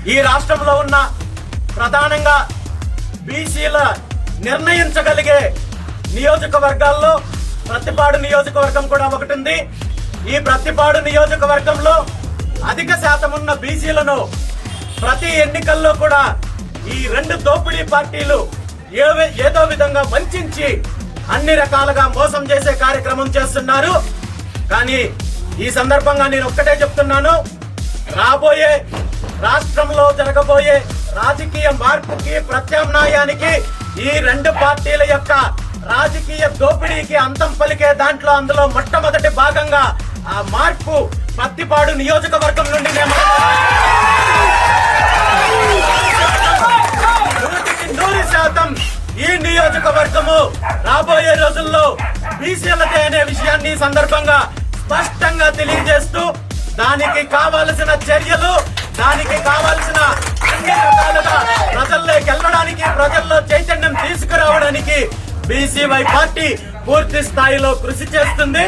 ఈ రాష్ట్రంలో ఉన్న ప్రధానంగా బీసీల నిర్ణయించగలిగే నియోజకవర్గాల్లో ప్రతిపాడు నియోజకవర్గం కూడా ఒకటి ఉంది. ఈ ప్రతిపాడు నియోజకవర్గంలో అధిక శాతం ఉన్న బీసీలను ప్రతి ఎన్నికల్లో కూడా ఈ రెండు దోపిడీ పార్టీలు ఏదో విధంగా వంచి అన్ని రకాలుగా మోసం చేసే కార్యక్రమం చేస్తున్నారు. కానీ ఈ సందర్భంగా నేను ఒక్కటే చెప్తున్నాను, రాబోయే రాష్ట్రంలో జరగబోయే రాజకీయ మార్పుకి ప్రత్యామ్నాయానికి ఈ రెండు పార్టీల యొక్క రాజకీయ దోపిడీకి అంతం పలికే దాంట్లో అందులో మొట్టమొదటి భాగంగా ఆ మార్పు పత్తిపాడు నియోజకవర్గం నుండి 100% ఈ నియోజకవర్గము రాబోయే రోజుల్లో బీసీలదే అనే విషయాన్ని సందర్భంగా స్పష్టంగా తెలియజేస్తూ దానికి కావలసిన చర్యలు, దానికి కావలసిన అన్ని రకాలుగా ప్రజల్లోకి వెళ్ళడానికి, ప్రజల్లో చైతన్యం తీసుకురావడానికి బీసీవై పార్టీ పూర్తి స్థాయిలో కృషి చేస్తుంది.